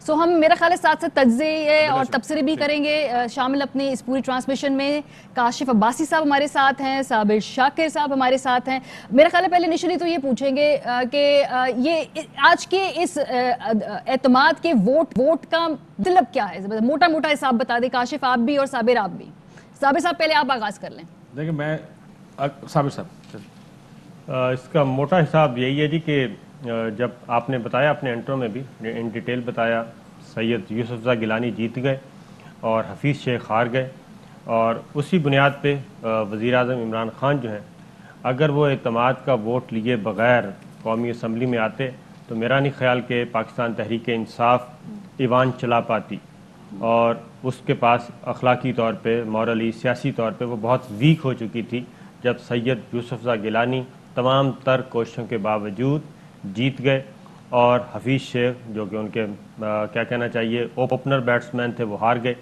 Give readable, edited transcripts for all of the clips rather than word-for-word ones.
سو ہم میرا خیال ہے ساتھ ساتھ تجزیے اور تبصرے بھی کریں گے شامل اپنی اس پوری ٹرانسمیشن میں. کاشف عباسی صاحب ہمارے ساتھ ہیں, صابر شاکر صاحب ہمارے ساتھ ہیں. میرا خیال ہے پہلے انیشلی تو یہ پوچھیں گے کہ یہ آج کے اس اعتماد کے ووٹ کا مطلب کیا ہے, موٹا موٹا حساب بتا دیں کاشف آپ بھی اور صابر آپ بھی. صابر صاحب پہلے آپ آغاز کر لیں. دیکھیں میں صابر صاحب اس کا موٹا حساب یہی ہے جی کہ جب آپ نے بتایا اپنے انٹرو میں بھی ان ڈیٹیل بتایا, سید یوسفزئی گیلانی جیت گئے اور حفیظ شیخ ہار گئے, اور اسی بنیاد پہ وزیر اعظم عمران خان جو ہیں اگر وہ اعتماد کا ووٹ لیے بغیر قومی اسمبلی میں آتے تو میرا نہیں خیال کہ پاکستان تحریک انصاف ایوان چلا پاتی, اور اس کے پاس اخلاقی طور پہ, مورلی, سیاسی طور پہ وہ بہت ویک ہو چکی تھی جب سید یوسفزئی گیلانی تمام تر کوششوں کے باوجود جیت گئے اور حفیظ شیخ جو کہ ان کے کیا کہنا چاہیے اوپنر بیٹسمین تھے وہ ہار گئے.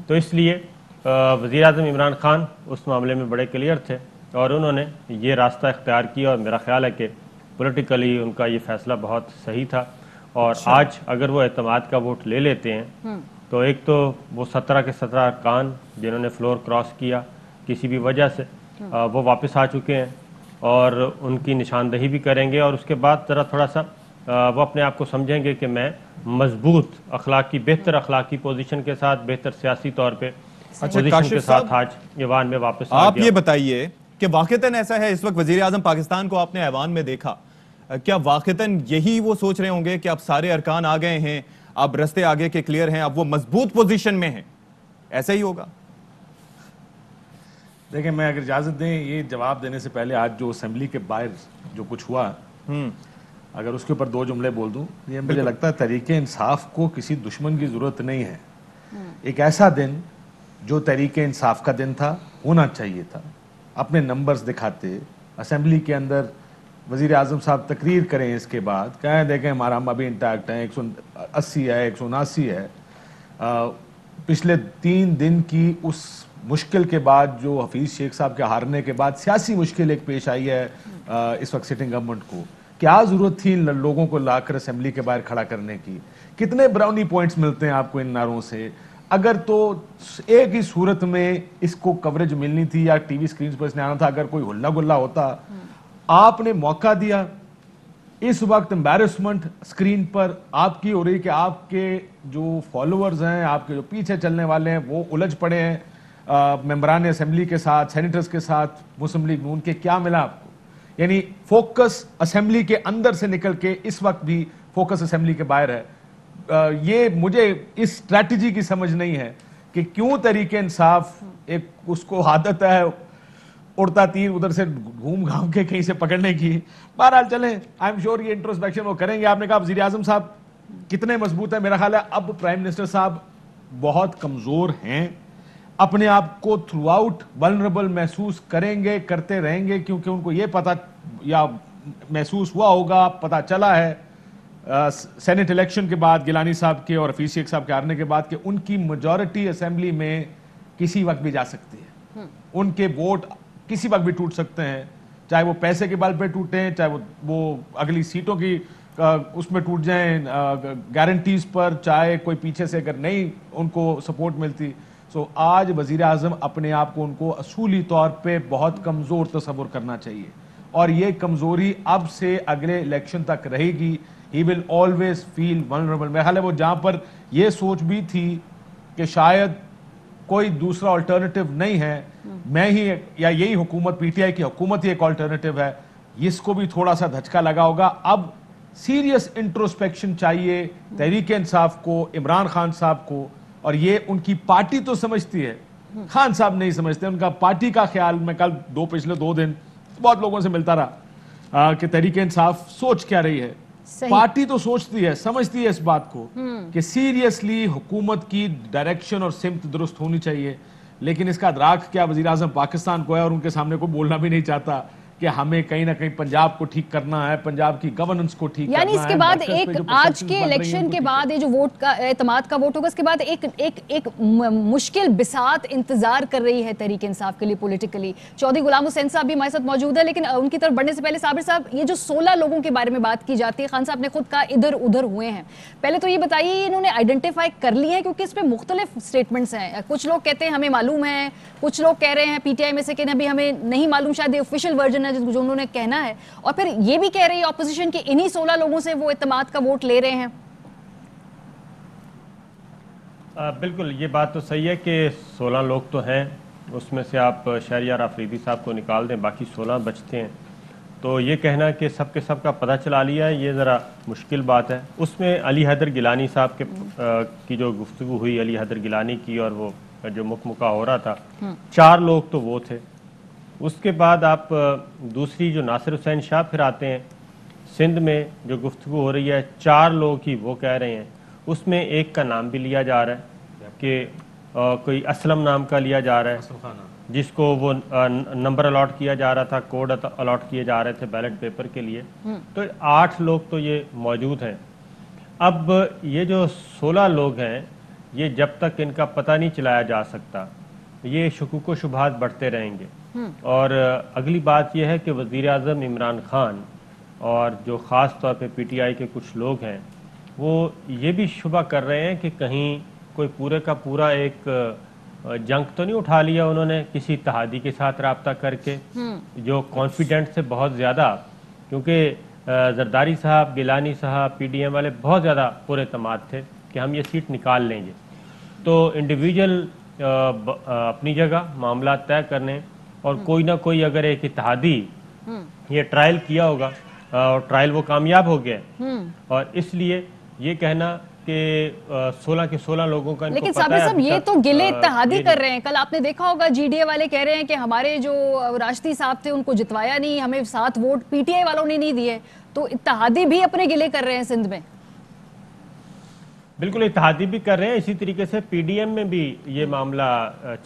تو اس لیے وزیر اعظم عمران خان اس معاملے میں بڑے کلیئر تھے اور انہوں نے یہ راستہ اختیار کیا, اور میرا خیال ہے کہ پولیٹیکلی ان کا یہ فیصلہ بہت صحیح تھا. اور آج اگر وہ اعتماد کا ووٹ لے لیتے ہیں تو ایک تو وہ 17 کے 17 ارکان جنہوں نے فلور کراس کیا کسی بھی وجہ سے وہ واپس آ چکے ہیں اور ان کی نشاندہی بھی کریں گے, اور اس کے بعد ذرا تھوڑا سا وہ اپنے آپ کو سمجھیں گے کہ میں مضبوط اخلاقی, بہتر اخلاقی پوزیشن کے ساتھ, بہتر سیاسی طور پہ پوزیشن کے ساتھ آج ایوان میں واپس آ گیا. آپ یہ بتائیے کہ واقعتاً ایسا ہے اس وقت وزیر اعظم پاکستان کو آپ نے ایوان میں دیکھا, کیا واقعتاً یہی وہ سوچ رہے ہوں گے کہ اب سارے ارکان آ گئے ہیں, اب رستے آگے کے کلیئر ہیں, اب وہ مضبوط پوزیشن میں ہیں, ایسا ہی ہوگا؟ دیکھیں میں اگر اجازت دیں یہ جواب دینے سے پہلے آج جو اسمبلی کے باہر جو کچھ ہوا اگر اس کے اوپر 2 جملے بول دوں. یہ مجھے لگتا ہے تحریک انصاف کو کسی دشمن کی ضرورت نہیں ہے. ایک ایسا دن جو تحریک انصاف کا دن تھا ہونا چاہیے تھا, اپنے نمبرز دکھاتے اسمبلی کے اندر وزیر اعظم صاحب تقریر کریں, اس کے بعد کہیں دیکھیں ہمارا ہم ابھی انٹیکٹ ہیں, 180 ہے, 179 ہے. پچھلے 3 دن کی اس مشکل کے بعد جو حفیظ شیخ صاحب کے ہارنے کے بعد سیاسی مشکل ایک پیش آئی ہے اس وقت سٹنگ گورنمنٹ کو, کیا ضرورت تھی لوگوں کو لا کر اسمبلی کے باہر کھڑا کرنے کی؟ کتنے براؤنی پوائنٹس ملتے ہیں آپ کو ان نعروں سے؟ اگر تو ایک ہی صورت میں اس کو کوریج ملنی تھی یا ٹی وی سکرینز پر اس نے آنا تھا, اگر کوئی ہلا گلا ہوتا. آپ نے موقع دیا, اس وقت امبیرسمنٹ سکرین پر آپ کی ہو رہی کہ آپ کے جو فالوورز ہیں, آپ کے جو پیچھے چلنے والے ہیں وہ الجھ پڑے ہیں ممبران اسمبلی کے ساتھ, سینیٹرز کے ساتھ, مسلم لیگ نون کے. کیا ملا آپ کو؟ یعنی فوکس اسمبلی کے اندر سے نکل کے اس وقت بھی فوکس اسمبلی کے باہر ہے. یہ مجھے اس اسٹریٹجی کی سمجھ نہیں ہے کہ کیوں تحریک انصاف ایک اس کو عادت ہے اڑتا تیر ادھر سے گھوم گھام کے کہیں سے پکڑنے کی. بہرحال چلیں, آئی ایم شیور یہ انٹروسپیکشن وہ کریں گے. آپ نے کہا وزیر اعظم صاحب کتنے مضبوط ہیں, میرا خیال ہے اب پرائم منسٹر صاحب بہت کمزور ہیں, اپنے آپ کو تھرو آؤٹ ولنریبل محسوس کریں گے, کرتے رہیں گے, کیونکہ ان کو یہ پتا یا محسوس ہوا ہوگا, پتا چلا ہے سینٹ الیکشن کے بعد گیلانی صاحب کے اور حفیظ شیخ صاحب کے ہارنے کے بعد کہ ان کی میجورٹی اسمبلی میں کسی وقت بھی جا سکتی ہے, ان کے ووٹ کسی وقت بھی ٹوٹ سکتے ہیں, چاہے وہ پیسے کے بل پہ ٹوٹیں, چاہے وہ اگلی سیٹوں کی اس میں ٹوٹ جائیں گارنٹیز پر, چاہے کوئی پیچھے سے اگر نہیں ان کو سپورٹ ملتی. سو آج وزیر اعظم اپنے آپ کو ان کو اصولی طور پہ بہت کمزور تصور کرنا چاہیے, اور یہ کمزوری اب سے اگلے الیکشن تک رہے گی. ہی ول آلویز فیل ولنریبل. میرا خیال ہے وہ جہاں پر یہ سوچ بھی تھی کہ شاید کوئی دوسرا آلٹرنیٹیو نہیں ہے, میں ہی یا یہی حکومت پی ٹی آئی کی حکومت ہی ایک آلٹرنیٹیو ہے, اس کو بھی تھوڑا سا دھچکا لگا ہوگا. اب سیریس انٹروسپیکشن چاہیے تحریک انصاف کو, عمران خان صاحب کو, اور یہ ان کی پارٹی تو سمجھتی ہے, خان صاحب نہیں سمجھتے. ان کا پارٹی کا خیال, میں کل پچھلے 2 دن بہت لوگوں سے ملتا رہا کہ تحریک انصاف سوچ کیا رہی ہے. پارٹی تو سوچتی ہے, سمجھتی ہے اس بات کو کہ سیریسلی حکومت کی ڈائریکشن اور سمت درست ہونی چاہیے, لیکن اس کا ادراک کیا وزیر اعظم پاکستان کو ہے, اور ان کے سامنے کوئی بولنا بھی نہیں چاہتا کہ ہمیں کہیں نہ کہیں پنجاب کو ٹھیک کرنا ہے, پنجاب کی گورننس کو ٹھیک کرنا ہے. یعنی اس کے بعد ایک آج کے الیکشن کے بعد یہ جو ووٹ کا اعتماد کا ووٹ ہوگا, اس کے بعد ایک مشکل بساط انتظار کر رہی ہے تحریک انصاف کے لیے پولیٹیکلی. چودھری غلام حسین صاحب بھی ہمارے ساتھ موجود ہے, لیکن ان کی طرف بڑھنے سے پہلے صابر صاحب, یہ جو 16 لوگوں کے بارے میں بات کی جاتی ہے, خان صاحب نے خود کہا ادھر ادھر ہوئے ہیں, پہلے تو یہ بتائیے انہوں نے آئیڈینٹیفائی کر لی ہے, کیونکہ اس پہ مختلف سٹیٹمنٹس ہیں. کچھ لوگ کہتے ہیں ہمیں معلوم ہے, کچھ لوگ کہہ رہے ہیں پی ٹی آئی میں سے کہ ابھی ہمیں نہیں معلوم, شاید یہ آفیشیل ورژن ہے جو انہوں نے کہنا ہے, اور پھر یہ بھی کہہ رہی ہے اپوزیشن کہ انہی 16 لوگوں سے وہ اعتماد کا ووٹ لے رہے ہیں. بالکل یہ بات تو صحیح ہے کہ 16 لوگ تو ہیں, اس میں سے آپ شہریار آفریدی صاحب کو نکال دیں, باقی 16 بچتے ہیں. تو یہ کہنا کہ سب کے سب کا پتہ چلا لیا ہے, یہ ذرا مشکل بات ہے. اس میں علی حیدر گیلانی صاحب کی جو گفتگو ہوئی علی حیدر گیلانی کی, اور وہ جو مکمکہ ہو رہا تھا, 4 لوگ تو وہ تھے. اس کے بعد آپ دوسری جو ناصر حسین شاہ پھر آتے ہیں, سندھ میں جو گفتگو ہو رہی ہے 4 لوگ ہی وہ کہہ رہے ہیں. اس میں ایک کا نام بھی لیا جا رہا ہے کہ کوئی اسلم نام کا لیا جا رہا ہے, جس کو وہ نمبر الاٹ کیا جا رہا تھا, کوڈ الاٹ کیے جا رہے تھے بیلٹ پیپر کے لیے. تو 8 لوگ تو یہ موجود ہیں. اب یہ جو 16 لوگ ہیں, یہ جب تک ان کا پتہ نہیں چلایا جا سکتا, یہ شکوک و شبہات بڑھتے رہیں گے. اور اگلی بات یہ ہے کہ وزیر اعظم عمران خان اور جو خاص طور پہ پی ٹی آئی کے کچھ لوگ ہیں, وہ یہ بھی شبہ کر رہے ہیں کہ کہیں کوئی پورے کا پورا ایک جنگ تو نہیں اٹھا لیا انہوں نے کسی اتحادی کے ساتھ رابطہ کر کے, جو کانفیڈنٹ سے بہت زیادہ, کیونکہ زرداری صاحب, گیلانی صاحب, پی ڈی ایم والے بہت زیادہ پورے اعتماد تھے کہ ہم یہ سیٹ نکال لیں گے. تو انڈیویجول اپنی جگہ معاملات طے کرنے, اور کوئی نہ کوئی اگر ایک اتحادی یہ ٹرائل کیا ہوگا, اور ٹرائل وہ کامیاب ہو گیا, اور اس لیے یہ کہنا کہ 16 کے 16 لوگوں کا ان کو لیکن پتہ ہے. صابر صاحب یہ تو گلے اتحادی کر رہے ہیں. کل آپ نے دیکھا ہوگا جی ڈی اے والے کہہ رہے ہیں کہ ہمارے جو راشدی صاحب تھے ان کو جتوایا نہیں, ہمیں 7 ووٹ پی ٹی آئی والوں نے نہیں دیے. تو اتحادی بھی اپنے گلے کر رہے ہیں سندھ میں. بالکل اتحادی بھی کر رہے ہیں. اسی طریقے سے پی ڈی ایم میں بھی یہ معاملہ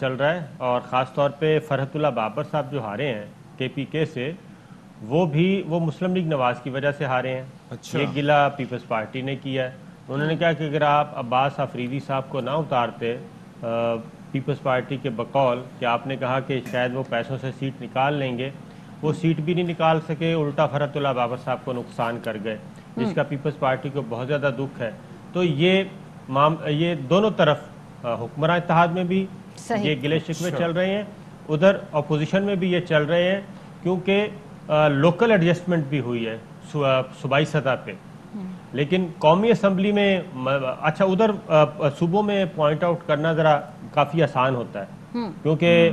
چل رہا ہے, اور خاص طور پہ فرحت اللہ بابر صاحب جو ہارے ہیں کے پی کے سے, وہ مسلم لیگ نواز کی وجہ سے ہارے ہیں. یہ گلہ پیپلز پارٹی نے کیا ہے. انہوں نے کہا کہ اگر آپ عباس آفریدی صاحب کو نہ اتارتے پیپلز پارٹی کے بقول کہ آپ نے کہا کہ شاید وہ پیسوں سے سیٹ نکال لیں گے, وہ سیٹ بھی نہیں نکال سکے, الٹا فرحت اللہ بابر صاحب کو نقصان کر گئے, جس کا پیپلز پارٹی کو بہت زیادہ دکھ ہے. تو یہ دونوں طرف حکمراں اتحاد میں بھی یہ گلے شکوے چل رہے ہیں, ادھر اپوزیشن میں بھی یہ چل رہے ہیں, کیونکہ لوکل ایڈجسٹمنٹ بھی ہوئی ہے صوبائی سطح پہ. لیکن قومی اسمبلی میں اچھا ادھر صوبوں میں پوائنٹ آؤٹ کرنا ذرا کافی آسان ہوتا ہے, کیونکہ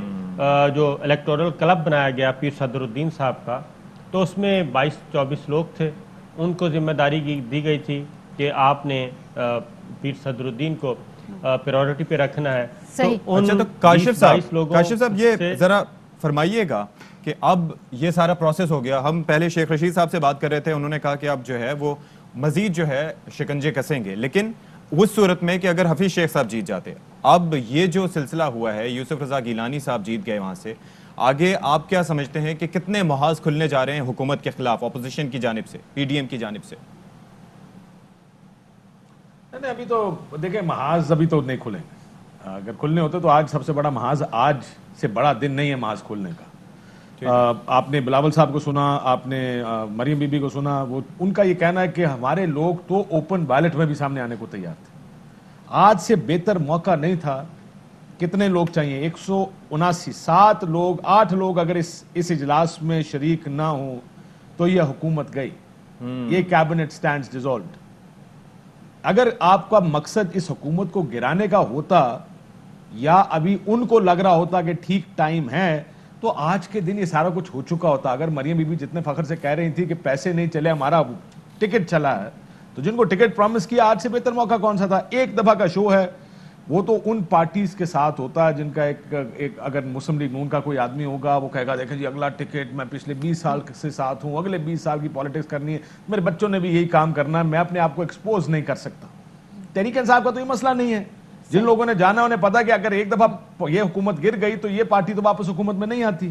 جو الیکٹورل کلب بنایا گیا پیر صدر الدین صاحب کا, تو اس میں 22-24 لوگ تھے. ان کو ذمہ داری دی گئی تھی کہ آپ نے پیر صدر الدین کو پریورٹی پہ رکھنا ہے. اچھا, تو کاشف صاحب یہ ذرا فرمائیے گا کہ اب یہ سارا پروسیس ہو گیا. ہم پہلے شیخ رشید صاحب سے بات کر رہے تھے, انہوں نے کہا کہ اب جو ہے وہ مزید جو ہے شکنجے کسیں گے, لیکن اس صورت میں کہ اگر حفیظ شیخ صاحب جیت جاتے, اب یہ جو سلسلہ ہوا ہے, یوسف رضا گیلانی صاحب جیت گئے وہاں سے, آگے آپ کیا سمجھتے ہیں کہ کتنے محاذ کھلنے جا رہے ہیں حکومت کے خلاف, اپوزیشن کی جانب سے, پی ڈی ایم کی جانب سے؟ نہیں, ابھی تو دیکھیں محاذ ابھی تو نہیں کھلیں گے. اگر کھلنے ہوتے تو آج سب سے بڑا محاذ, آج سے بڑا دن نہیں ہے محاذ کھلنے کا. آپ نے بلاول صاحب کو سنا, آپ نے مریم بی بی کو سنا, وہ ان کا یہ کہنا ہے کہ ہمارے لوگ تو اوپن بیلٹ میں بھی سامنے آنے کو تیار تھے. آج سے بہتر موقع نہیں تھا. کتنے لوگ چاہیے؟ 179, 7 لوگ, 8 لوگ اگر اس اجلاس میں شریک نہ ہوں تو یہ حکومت گئی, یہ کیبنٹ سٹینڈز ڈیزالوڈ. اگر آپ کا مقصد اس حکومت کو گرانے کا ہوتا, یا ابھی ان کو لگ رہا ہوتا کہ ٹھیک ٹائم ہے, تو آج کے دن یہ سارا کچھ ہو چکا ہوتا. اگر مریم بی بی جتنے فخر سے کہہ رہی تھی کہ پیسے نہیں چلے, ہمارا ٹکٹ چلا ہے, تو جن کو ٹکٹ پرومس کیا, آج سے بہتر موقع کون سا تھا؟ ایک دفعہ کا شو ہے, وہ تو ان پارٹیز کے ساتھ ہوتا ہے جن کا ایک اگر مسلم لیگ نون کا کوئی آدمی ہوگا, وہ کہے گا دیکھیں جی اگلا ٹکٹ, میں پچھلے 20 سال سے ساتھ ہوں, اگلے 20 سال کی پالیٹکس کرنی ہے, میرے بچوں نے بھی یہی کام کرنا ہے, میں اپنے آپ کو ایکسپوز نہیں کر سکتا. تحریک انصاف کا تو یہ مسئلہ نہیں ہے. جن لوگوں نے جانا انہیں پتا کہ اگر ایک دفعہ یہ حکومت گر گئی تو یہ پارٹی تو واپس حکومت میں نہیں آتی.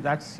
That's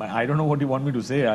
I don't know what you want me to say,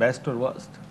best or worst।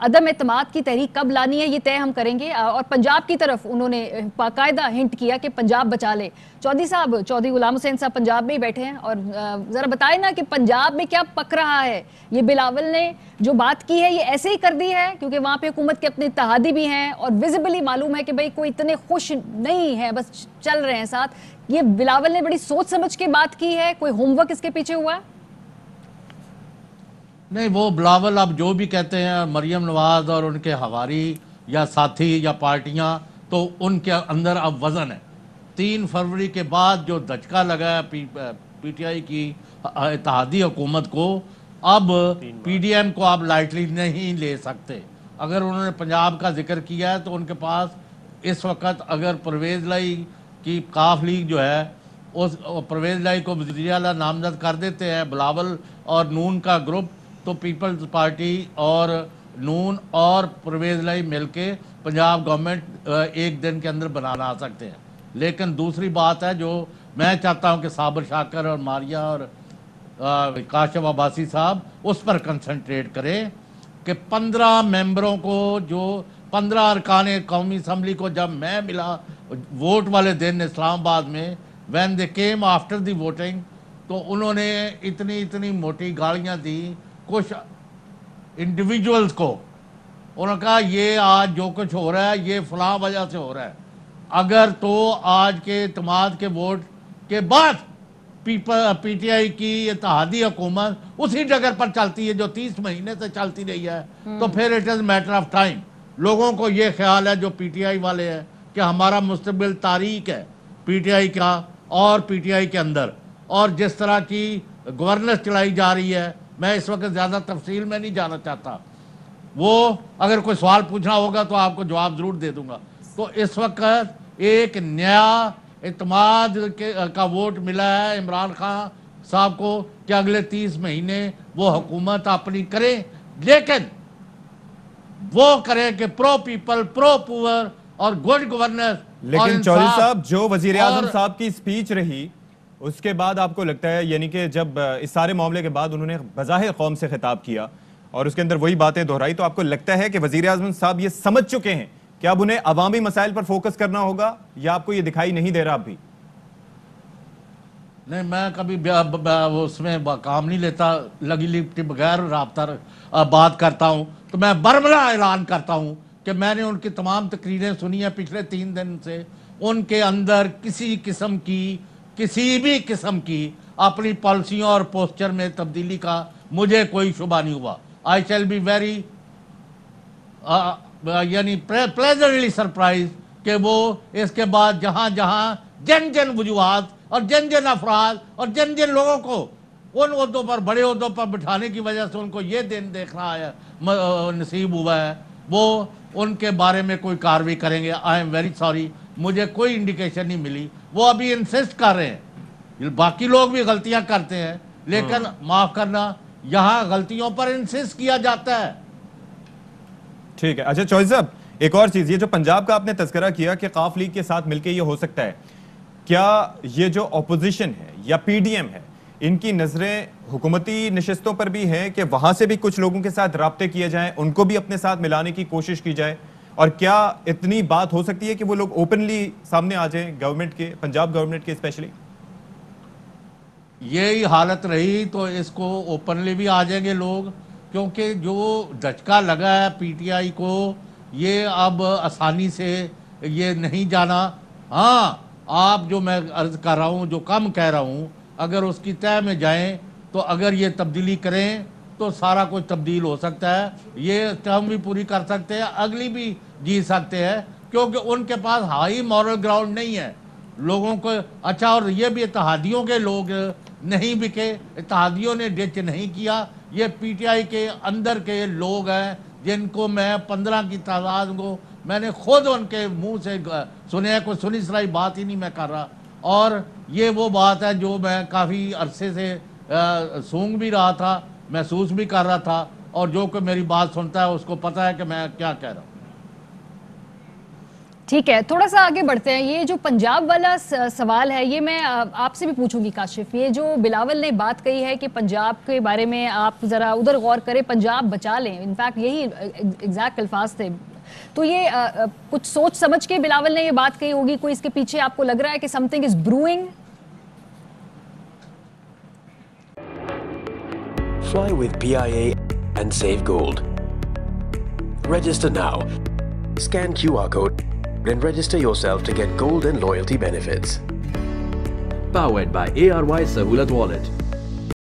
عدم اعتماد کی تحریک کب لانی ہے یہ طے ہم کریں گے. اور پنجاب کی طرف انہوں نے باقاعدہ ہنٹ کیا کہ پنجاب بچا لے. چودھری صاحب, چودھری غلام حسین صاحب پنجاب میں ہی بیٹھے ہیں, اور ذرا بتائیں نا کہ پنجاب میں کیا پک رہا ہے. یہ بلاول نے جو بات کی ہے یہ ایسے ہی کر دی ہے کیونکہ وہاں پہ حکومت کے اپنے اتحادی بھی ہیں اور ویزیبلی معلوم ہے کہ بھئی کوئی اتنے خوش نہیں ہے, بس چل رہے ہیں ساتھ. یہ بلاول نے بڑی سوچ سمجھ کے بات کی ہے, کوئی ہوم ورک اس کے پیچھے ہوا ہے؟ نہیں, وہ بلاول اب جو بھی کہتے ہیں, مریم نواز اور ان کے حواری یا ساتھی یا پارٹیاں, تو ان کے اندر اب وزن ہے. 3 فروری کے بعد جو دھچکا لگا ہے پی ٹی آئی کی اتحادی حکومت کو, اب پی ڈی ایم کو آپ لائٹلی نہیں لے سکتے. اگر انہوں نے پنجاب کا ذکر کیا ہے تو ان کے پاس اس وقت اگر پرویز لائی کی کاف لیگ جو ہے, اس پرویز لائی کو وزیر اعلیٰ نامزد کر دیتے ہیں, بلاول اور نون کا گروپ, تو پیپلز پارٹی اور نون اور پرویز لائی مل کے پنجاب گورنمنٹ ایک دن کے اندر بنانا آ سکتے ہیں. لیکن دوسری بات ہے جو میں چاہتا ہوں کہ صابر شاکر اور ماریا اور کاشف عباسی صاحب اس پر کنسنٹریٹ کریں کہ 15 ممبروں کو, جو 15 ارکان قومی اسمبلی کو جب میں ملا ووٹ والے دن اسلام آباد میں, when they came after the voting, تو انہوں نے اتنی موٹی گالیاں دی کچھ انڈیویجولز کو. انہوں نے کہا یہ آج جو کچھ ہو رہا ہے یہ فلاں وجہ سے ہو رہا ہے. اگر تو آج کے اعتماد کے ووٹ کے بعد پی ٹی آئی کی اتحادی حکومت اسی ڈگر پر چلتی ہے جو 30 مہینے سے چلتی رہی ہے, تو پھر it is matter of time. لوگوں کو یہ خیال ہے جو پی ٹی آئی والے ہیں کہ ہمارا مستقبل تاریک ہے پی ٹی آئی کا اور پی ٹی آئی کے اندر, اور جس طرح کی گورننس چلائی جا رہی ہے, میں اس وقت زیادہ تفصیل میں نہیں جانا چاہتا. وہ اگر کوئی سوال پوچھنا ہوگا تو آپ کو جواب ضرور دے دوں گا. تو اس وقت ایک نیا اعتماد کا ووٹ ملا ہے عمران خان صاحب کو کہ اگلے 30 مہینے وہ حکومت اپنی کریں, لیکن وہ کریں کہ پرو پیپل, پرو پور اور گڈ گورننس. لیکن چودھری صاحب, جو وزیر اعظم صاحب کی سپیچ رہی اس کے بعد آپ کو لگتا ہے, یعنی کہ جب اس سارے معاملے کے بعد انہوں نے بظاہر قوم سے خطاب کیا اور اس کے اندر وہی باتیں دہرائی, تو آپ کو لگتا ہے کہ وزیر اعظم صاحب یہ سمجھ چکے ہیں کہ اب انہیں عوامی مسائل پر فوکس کرنا ہوگا, یا آپ کو یہ دکھائی نہیں دے رہا اب بھی؟ نہیں, میں کبھی اس میں کام نہیں لیتا, لگی لپٹی بغیر رابطہ بات کرتا ہوں. تو میں برملا اعلان کرتا ہوں کہ میں نے ان کی تمام تقریریں سنی ہیں پچھلے 3 دن سے. ان کے اندر کسی بھی قسم کی اپنی پالیسیوں اور پوسچر میں تبدیلی کا مجھے کوئی شبہ نہیں ہوا. آئی شیل بی ویری یعنی پلیزنٹلی سرپرائز کہ وہ اس کے بعد جہاں جن وجوہات اور جن افراد اور جن لوگوں کو ان عہدوں پر, بڑے عہدوں پر بٹھانے کی وجہ سے ان کو یہ دن دیکھ رہا ہے, نصیب ہوا ہے, وہ ان کے بارے میں کوئی کارروائی کریں گے. آئی ایم ویری سوری, مجھے کوئی انڈیکیشن نہیں ملی. وہ ابھی انسسٹ کر رہے ہیں, باقی لوگ بھی غلطیاں کرتے ہیں لیکن معاف کرنا, یہاں غلطیوں پر انسسٹ کیا جاتا ہے. ٹھیک ہے. اچھا چودھری صاحب, ایک اور چیز, یہ جو پنجاب کا آپ نے تذکرہ کیا کہ قاف لیگ کے ساتھ مل کے یہ ہو سکتا ہے, کیا یہ جو اپوزیشن ہے یا پی ڈی ایم ہے, ان کی نظریں حکومتی نشستوں پر بھی ہیں کہ وہاں سے بھی کچھ لوگوں کے ساتھ رابطے کیے جائیں, ان کو بھی اپنے ساتھ ملانے کی کوشش کی جائے, اور کیا اتنی بات ہو سکتی ہے کہ وہ لوگ اوپنلی سامنے آ جائیں گورنمنٹ کے, پنجاب گورنمنٹ کے اسپیشلی؟ یہی حالت رہی تو اس کو اوپنلی بھی آ جائیں گے لوگ, کیونکہ جو دھچکا لگا ہے پی ٹی آئی کو یہ اب آسانی سے یہ نہیں جانا. ہاں, آپ جو میں عرض کر رہا ہوں, جو کم کہہ رہا ہوں, اگر اس کی طے میں جائیں تو اگر یہ تبدیلی کریں تو سارا کچھ تبدیل ہو سکتا ہے. یہ ٹرم بھی پوری کر سکتے ہیں, اگلی بھی جی سکتے ہیں, کیونکہ ان کے پاس ہائی مورل گراؤنڈ نہیں ہے لوگوں کو. اچھا, اور یہ بھی اتحادیوں کے لوگ نہیں بکے, اتحادیوں نے ڈچ نہیں کیا. یہ پی ٹی آئی کے اندر کے لوگ ہیں جن کو میں 15 کی تعداد کو میں نے خود ان کے منہ سے سنے ہیں, کوئی سنی سنائی بات ہی نہیں میں کر رہا. اور یہ وہ بات ہے جو میں کافی عرصے سے سونگ بھی رہا تھا, محسوس بھی کر رہا تھا, اور جو کہ میری بات سنتا ہے اس کو پتہ ہے کہ میں کیا کہہ رہا ہوں. ٹھیک ہے، تھوڑا سا آگے بڑھتے ہیں. یہ جو پنجاب والا سوال ہے یہ میں آپ سے بھی پوچھوں گی کاشف. یہ جو بلاول نے بات کہی ہے کہ پنجاب کے بارے میں آپ ذرا ادھر غور کریں، پنجاب بچا لیں، انفیکٹ یہی ایگزیکٹ الفاظ تھے. تو یہ کچھ سوچ سمجھ کے بلاول نے یہ بات کہی ہوگی؟ کوئی اس کے پیچھے آپ کو لگ رہا ہے کہ some thing is بروئنگ؟ Fly with PIA and save gold. Register now. Scan QR code and register yourself to get gold and loyalty benefits. Powered by ARY Sahulat Wallet.